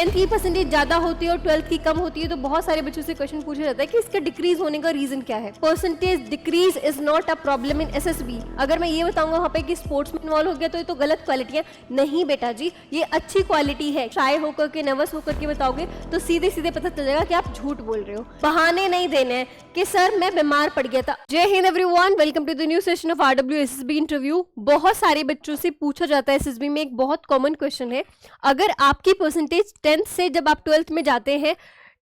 10th की percentage ज्यादा होती है और 12th की कम होती है, तो बहुत सारे बच्चों से क्वेश्चन पूछा जाता है कि इसका डिक्रीज होने का रीजन क्या है। Percentage decrease is not a problem in SSB. अगर मैं ये बताऊंगा वहाँ पे कि स्पोर्ट्स में इन्वॉल्व हो गया तो ये तो गलत क्वालिटी है, नहीं बेटा जी, ये अच्छी क्वालिटी है। शाय होकर के, नर्वस होकर के बताओगे तो सीधे सीधे पता चल जाएगा कि आप झूठ बोल रहे हो। बहाने नहीं देने हैं कि सर मैं बीमार पड़ गया था। जय हिंद everyone, welcome to the new session of RW SSB interview. बहुत सारे बच्चों से पूछा जाता है एसएसबी में, एक बहुत कॉमन क्वेश्चन है, अगर आपकी परसेंटेज 10th से जब आप 12th में जाते हैं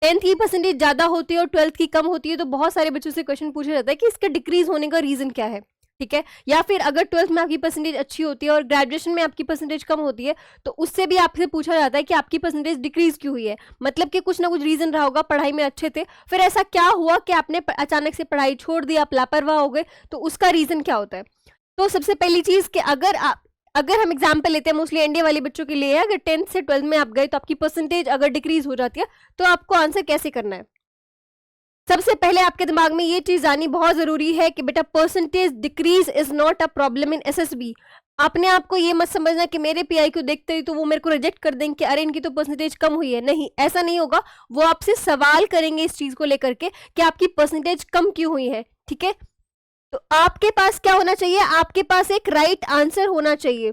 10th की परसेंटेज ज्यादा होती है और 12th की कम होती है, तो बहुत सारे बच्चों से क्वेश्चन पूछा जाता है कि इसका डिक्रीज होने का रीजन क्या है। ठीक है, या फिर अगर 12th में आपकी परसेंटेज अच्छी होती है और ग्रेजुएशन में आपकी परसेंटेज कम होती है, तो उससे भी आपसे पूछा जाता है कि आपकी परसेंटेज डिक्रीज क्यों हुई है। मतलब कि कुछ ना कुछ रीजन रहा होगा, पढ़ाई में अच्छे थे, फिर ऐसा क्या हुआ कि आपने अचानक से पढ़ाई छोड़ दी, आप लापरवाह हो गए, तो उसका रीजन क्या होता है। तो सबसे पहली चीज कि अगर हम एग्जाम्पल लेते हैं, मोस्टली एनडीए वाले बच्चों के लिए, अगर 10th से 12th में आप गए तो आपकी परसेंटेज अगर डिक्रीज हो जाती है, तो आपको आंसर कैसे करना है। सबसे पहले आपके दिमाग में ये चीज आनी बहुत जरूरी है कि बेटा percentage decrease is not a problem in SSB. अपने आप को ये मत समझना कि मेरे पीआई को देखते ही तो वो मेरे को रिजेक्ट कर देंगे कि अरे इनकी तो परसेंटेज कम हुई है। नहीं, ऐसा नहीं होगा। वो आपसे सवाल करेंगे इस चीज को लेकर के कि आपकी परसेंटेज कम क्यों हुई है। ठीक है, तो आपके पास क्या होना चाहिए, आपके पास एक राइट आंसर होना चाहिए।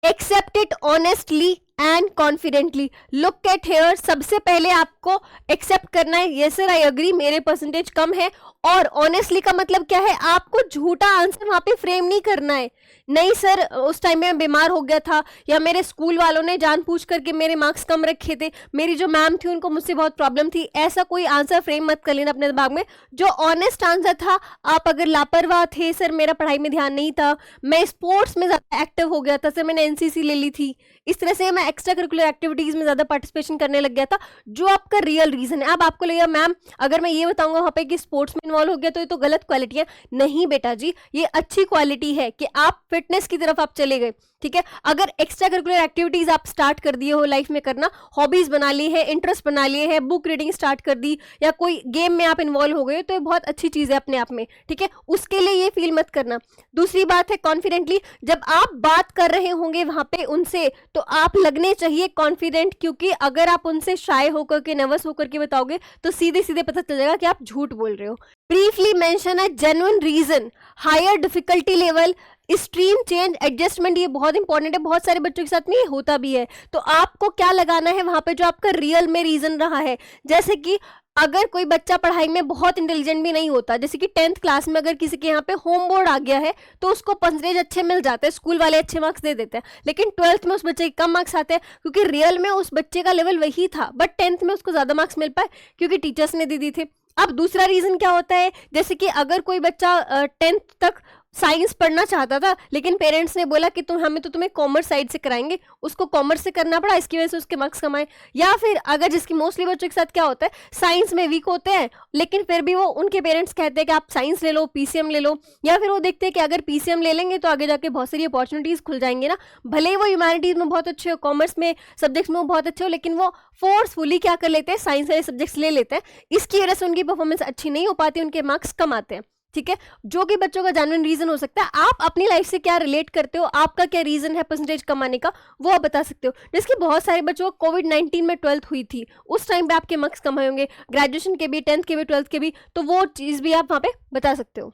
Accept it honestly and confidently. Look at here, सबसे पहले आपको एक्सेप्ट करना है, यस सर आई अग्री मेरे परसेंटेज कम है। और ऑनेस्टली का मतलब क्या है, आपको झूठा आंसर वहां पे फ्रेम नहीं करना है। नहीं सर उस टाइम में मैं बीमार हो गया था, या मेरे स्कूल वालों ने जानबूझ करके मेरे मार्क्स कम रखे थे, मेरी जो मैम थी उनको मुझसे बहुत प्रॉब्लम थी। ऐसा कोई आंसर फ्रेम मत कर लेना अपने दिमाग में। जो ऑनेस्ट आंसर था, आप अगर लापरवाह थे, सर मेरा पढ़ाई में ध्यान नहीं था, मैं स्पोर्ट्स में ज्यादा एक्टिव हो गया था, सर मैंने एनसीसी ले ली थी, इस तरह से मैं एक्स्ट्रा करिकुलर एक्टिविटीज में ज्यादा पार्टिसिपेशन करने लग गया था, जो आपका रियल रीजन है। अब आपको लगेगा मैम अगर मैं ये बताऊंगा वहां पे कि स्पोर्ट्स में इन्वॉल्व हो गया तो ये तो गलत क्वालिटी है। नहीं बेटा जी, ये अच्छी क्वालिटी है कि आप फिटनेस की तरफ आप चले गए। ठीक है, अगर एक्स्ट्रा करिकुलर एक्टिविटीज आप स्टार्ट कर दिए हो लाइफ में करना, हॉबीज बना ली है, इंटरेस्ट बना लिए है, बुक रीडिंग स्टार्ट कर दी, या कोई गेम में आप इन्वॉल्व हो गए, तो ये बहुत अच्छी चीज है अपने आप में। ठीक है, उसके लिए ये फील मत करना। दूसरी बात है कॉन्फिडेंटली, जब आप बात कर रहे होंगे वहां पे उनसे, तो आप लगने चाहिए कॉन्फिडेंट, क्योंकि अगर आप उनसे शाय होकर के, नर्वस होकर के बताओगे तो सीधे सीधे पता चल जाएगा कि आप झूठ बोल रहे हो। Briefly mention a genuine reason, higher difficulty level, stream change, adjustment, ये बहुत इंपॉर्टेंट है। बहुत सारे बच्चों के साथ में ये होता भी है। तो आपको क्या लगाना है वहां पे जो आपका रियल में रीजन रहा है। जैसे कि अगर कोई बच्चा पढ़ाई में बहुत इंटेलिजेंट भी नहीं होता, जैसे कि 10th क्लास में अगर किसी के यहाँ पे होम बोर्ड आ गया है तो उसको परसेंटेज अच्छे मिल जाते हैं, स्कूल वाले अच्छे मार्क्स दे देते हैं, लेकिन 12th में उस बच्चे के कम मार्क्स आते हैं क्योंकि रियल में उस बच्चे का लेवल वही था, बट 10th में उसको ज्यादा मार्क्स मिल पाए क्योंकि टीचर्स ने दे दी थे। अब दूसरा रीजन क्या होता है, जैसे कि अगर कोई बच्चा 10th तक साइंस पढ़ना चाहता था, लेकिन पेरेंट्स ने बोला कि हमें तो तुम्हें कॉमर्स साइड से कराएंगे, उसको कॉमर्स से करना पड़ा, इसकी वजह से उसके मार्क्स कम आए। या फिर अगर जिसकी मोस्टली बच्चों के साथ क्या होता है, साइंस में वीक होते हैं लेकिन फिर भी वो उनके पेरेंट्स कहते हैं कि आप साइंस ले लो, पीसीएम ले लो, या फिर वो देखते हैं कि अगर पीसीएम ले लेंगे तो आगे जाके बहुत सारी अपॉर्चुनिटीज खुल जाएंगे ना। भले ही वो ह्यूमैनिटीज में बहुत अच्छे हो, कॉमर्स में सब्जेक्ट्स में वो बहुत अच्छे हो, लेकिन वो फोर्सफुली क्या कर लेते हैं, साइंस वाले सब्जेक्ट्स ले लेते हैं। इसकी वजह से उनकी परफॉर्मेंस अच्छी नहीं हो पाती, उनके मार्क्स कम आते हैं। ठीक है, जो कि बच्चों का जेन्युइन रीजन हो सकता है। आप अपनी लाइफ से क्या रिलेट करते हो, आपका क्या रीजन है परसेंटेज कम आने का, वो आप बता सकते हो। जैसे कि बहुत सारे बच्चों को कोविड-19 में 12th हुई थी, उस टाइम पे आपके मार्क्स कम आए होंगे, ग्रेजुएशन के भी, 10th के भी, 12th के भी, तो वो चीज भी आप वहां पे बता सकते हो।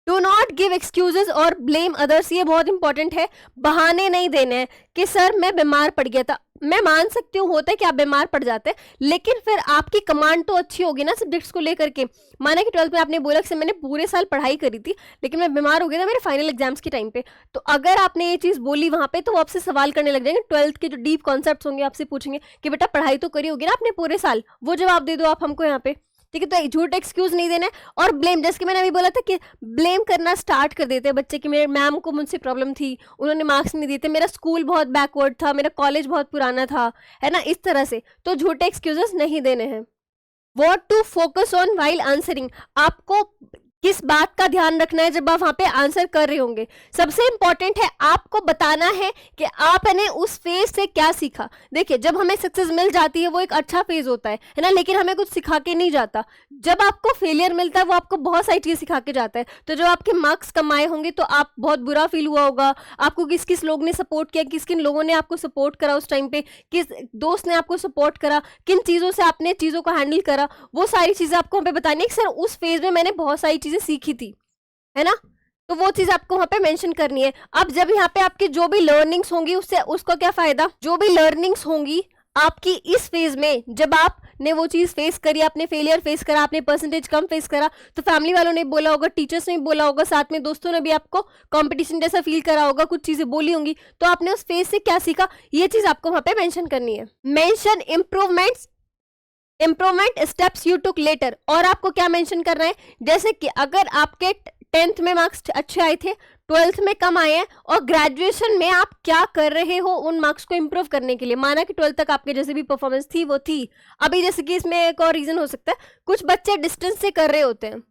डू नॉट गिव एक्सक्यूजेस और ब्लेम अदर्स, ये बहुत इंपॉर्टेंट है। बहाने नहीं देने हैं कि सर मैं बीमार पड़ गया था। मैं मान सकती हूँ होता है कि आप बीमार पड़ जाते हैं, लेकिन फिर आपकी कमांड तो अच्छी होगी ना सब्जेक्ट्स को लेकर के। माना कि 12th में आपने बोला कि मैंने पूरे साल पढ़ाई करी थी लेकिन मैं बीमार हो गया था मेरे फाइनल एग्जाम्स के टाइम पे, तो अगर आपने ये चीज बोली वहां पे तो वो आपसे सवाल करने लग जाएंगे। 12th के जो डीप कॉन्सेप्ट्स होंगे आपसे पूछेंगे कि बेटा पढ़ाई तो करी होगी ना आपने पूरे साल, वो जवाब दे दो आप हमको यहाँ पे। ठीक है, तो झूठ एक्सक्यूज नहीं देना है। और ब्लेम, जैसे कि मैंने अभी बोला था कि ब्लेम करना स्टार्ट कर देते हैं बच्चे कि मेरे मैम को मुझसे प्रॉब्लम थी, उन्होंने मार्क्स नहीं दिए थे, मेरा स्कूल बहुत बैकवर्ड था, मेरा कॉलेज बहुत पुराना था, है ना, इस तरह से। तो झूठे एक्सक्यूजेस नहीं देने हैं। What to focus on while answering, आपको किस बात का ध्यान रखना है जब आप वहां पे आंसर कर रहे होंगे। सबसे इंपॉर्टेंट है आपको बताना है कि आपने उस फेज से क्या सीखा। देखिए, जब हमें सक्सेस मिल जाती है वो एक अच्छा फेज होता है ना, लेकिन हमें कुछ सिखा के नहीं जाता। जब आपको फेलियर मिलता है वो आपको बहुत सारी चीजें सिखा के जाता है। तो जब आपके मार्क्स कम आए होंगे तो आप बहुत बुरा फील हुआ होगा, आपको किस किस लोग ने सपोर्ट किया, किस किन लोगों ने आपको सपोर्ट करा उस टाइम पे, किस दोस्त ने आपको सपोर्ट करा, किन चीजों से आपने चीजों को हैंडल करा, वो सारी चीजें आपको वहां पे बतानी है कि सर उस फेज में मैंने बहुत सारी चीजें सीखी थी, है ना। तो वो चीज आपको वहां पे मेंशन करनी है। अब जब यहाँ पे आपकी जो भी लर्निंग्स होंगी उससे उसका क्या फायदा, जो भी लर्निंग्स होंगी आपकी इस फेज में, जब आपने वो चीज फेस करी, आपने फेलियर फेस करा, आपने परसेंटेज कम फेस करा, तो फैमिली वालों ने बोला होगा, टीचर्स ने बोला होगा, साथ में दोस्तों ने भी आपको कंपटीशन जैसा फील करा होगा, कुछ चीजें बोली होंगी, तो आपने उस फेज से क्या सीखा, ये चीज आपको वहां पे मेंशन करनी है। Mention improvement steps you took later. और आपको क्या मेंशन करना है, जैसे कि अगर आपके 10th में मार्क्स अच्छे आए थे, 12th में कम आए हैं, और ग्रेजुएशन में आप क्या कर रहे हो उन मार्क्स को इंप्रूव करने के लिए। माना कि 12th तक आपके जैसे भी परफॉर्मेंस थी वो थी, अभी जैसे कि इसमें एक और रीजन हो सकता है, कुछ बच्चे डिस्टेंस से कर रहे होते हैं,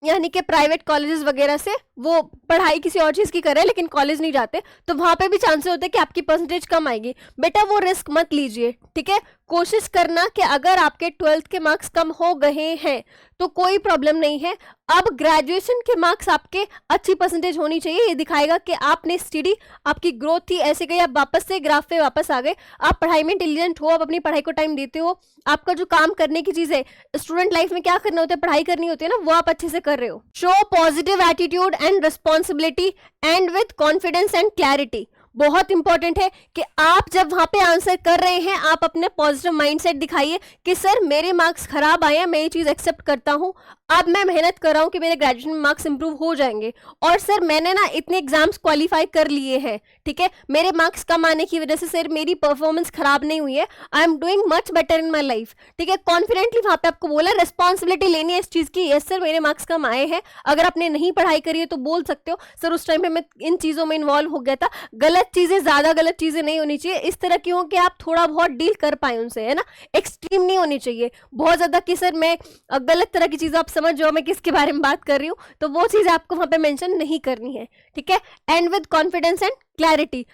यानी कि प्राइवेट कॉलेजेस वगैरह से वो पढ़ाई किसी और चीज की कर रहे हैं लेकिन कॉलेज नहीं जाते, तो वहां पे भी चांसेस होते हैं कि आपकी परसेंटेज कम आएगी। बेटा वो रिस्क मत लीजिए, ठीक है। कोशिश करना कि अगर आपके 12th के मार्क्स कम हो गए हैं तो कोई प्रॉब्लम नहीं है, अब ग्रेजुएशन के मार्क्स आपके अच्छी परसेंटेज होनी चाहिए। ये दिखाएगा कि आपने स्टडी, आपकी ग्रोथ थी, ऐसे गई आप वापस से ग्राफ पे वापस आ गए, आप पढ़ाई में इंटेलिजेंट हो, आप अपनी पढ़ाई को टाइम देते हो, आपका जो काम करने की चीज है, स्टूडेंट लाइफ में क्या करना होता है, पढ़ाई करनी होती है ना, वो आप अच्छे से कर रहे हो। Show positive attitude and responsibility and with confidence and clarity. बहुत इंपॉर्टेंट है कि आप जब वहां पे आंसर कर रहे हैं आप अपने पॉजिटिव माइंडसेट दिखाइए कि सर मेरे मार्क्स खराब आए हैं, मैं ये चीज एक्सेप्ट करता हूं, अब मैं मेहनत कर रहा हूं कि मेरे ग्रेजुएशन में मार्क्स इंप्रूव हो जाएंगे, और सर मैंने ना इतने एग्जाम्स क्वालिफाई कर लिए हैं, ठीक है, मेरे मार्क्स कम आने की वजह से सर मेरी परफॉर्मेंस खराब नहीं हुई है, I am doing much better in my life, ठीक है। कॉन्फिडेंटली वहां पे आपको बोला, रिस्पॉन्सिबिलिटी लेनी है इस चीज की, यस सर मेरे मार्क्स कम आए हैं, अगर आपने नहीं पढ़ाई करी है तो बोल सकते हो सर उस टाइम पे मैं इन चीजों में इन्वॉल्व हो गया था, गलत चीजें, ज्यादा गलत चीजें नहीं होनी चाहिए, इस तरह की हो कि आप थोड़ा बहुत डील कर पाए उनसे, है ना। एक्सट्रीम नहीं होनी चाहिए बहुत ज्यादा कि सर मैं गलत तरह की चीजें, आप समझ जाओ मैं किसके बारे में बात कर रही हूँ, तो वो चीज आपको वहां पे मेंशन नहीं करनी है, ठीक है। And with confidence and clarity,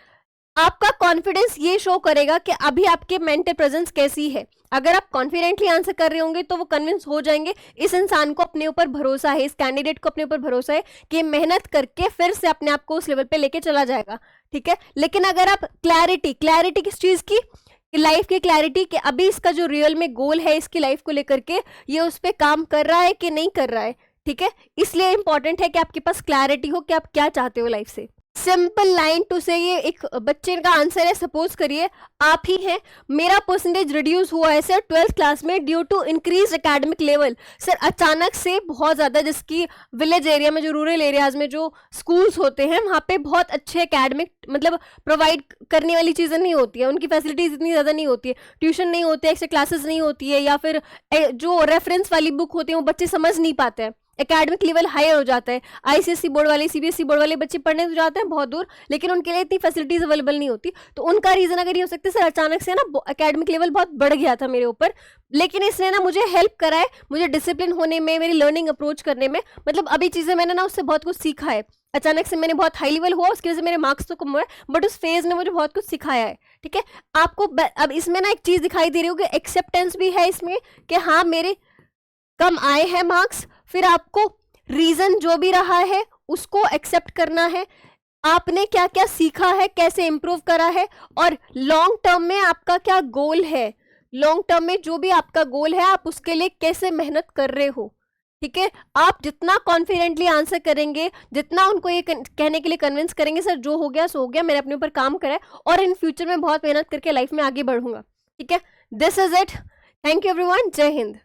आपका कॉन्फिडेंस ये शो करेगा कि अभी आपके मेंटल प्रेजेंस कैसी है। अगर आप कॉन्फिडेंटली आंसर कर रहे होंगे तो वो कन्विंस हो जाएंगे, इस इंसान को अपने ऊपर भरोसा है, इस कैंडिडेट को अपने ऊपर भरोसा है कि मेहनत करके फिर से अपने आप को उस लेवल पे लेके चला जाएगा, ठीक है। लेकिन अगर आप क्लैरिटी किस चीज की, लाइफ की क्लैरिटी, कि अभी इसका जो रियल में गोल है इसकी लाइफ को लेकर के, ये उस पर काम कर रहा है कि नहीं कर रहा है, ठीक है। इसलिए इंपॉर्टेंट है कि आपके पास क्लैरिटी हो कि आप क्या चाहते हो लाइफ से। सिंपल लाइन टू से, ये एक बच्चे का आंसर है, सपोज करिए आप ही हैं, मेरा परसेंटेज रिड्यूस हुआ है सर 12th क्लास में due to increase academic level. Sir अचानक से बहुत ज़्यादा, जिसकी विलेज एरिया में, जो रूरल एरियाज में जो स्कूल्स होते हैं वहाँ पे बहुत अच्छे एकेडमिक मतलब प्रोवाइड करने वाली चीज़ें नहीं होती है, उनकी फैसिलिटीज इतनी ज़्यादा नहीं होती है, ट्यूशन नहीं होती है, एक्स्ट्रा क्लासेस नहीं होती है, या फिर जो रेफरेंस वाली बुक होती है वो बच्चे समझ नहीं पाते हैं, एकेडमिक लेवल हायर हो जाता है। आईसीएसई बोर्ड वाले, सीबीएसई बोर्ड वाले बच्चे पढ़ने तो जाते हैं बहुत दूर, लेकिन उनके लिए इतनी फैसिलिटीज अवेलेबल नहीं होती, तो उनका रीजन अगर ये हो सकता है सर अचानक से ना एकेडमिक लेवल बहुत बढ़ गया था मेरे ऊपर, लेकिन इसने ना मुझे हेल्प करा है, मुझे डिसिप्लिन होने में, मेरी लर्निंग अप्रोच करने में, मतलब अभी चीजें मैंने ना उससे बहुत कुछ सीखा है। अचानक से मैंने बहुत हाई लेवल हुआ, उसकी वजह से मेरे मार्क्स तो कम हुए, बट उस फेज ने मुझे बहुत कुछ सिखाया है, ठीक है। आपको अब इसमें ना एक चीज दिखाई दे रही होगी, एक्सेप्टेंस भी है इसमें कि हाँ मेरे कम आए हैं मार्क्स, फिर आपको रीजन जो भी रहा है उसको एक्सेप्ट करना है, आपने क्या क्या सीखा है, कैसे इंप्रूव करा है, और लॉन्ग टर्म में आपका क्या गोल है, लॉन्ग टर्म में जो भी आपका गोल है आप उसके लिए कैसे मेहनत कर रहे हो, ठीक है। आप जितना कॉन्फिडेंटली आंसर करेंगे, जितना उनको ये कहने के लिए कन्विंस करेंगे सर जो हो गया सो हो गया, मैंने अपने ऊपर काम करा है और इन फ्यूचर में बहुत मेहनत करके लाइफ में आगे बढ़ूंगा, ठीक है। This is it, thank you everyone, जय हिंद।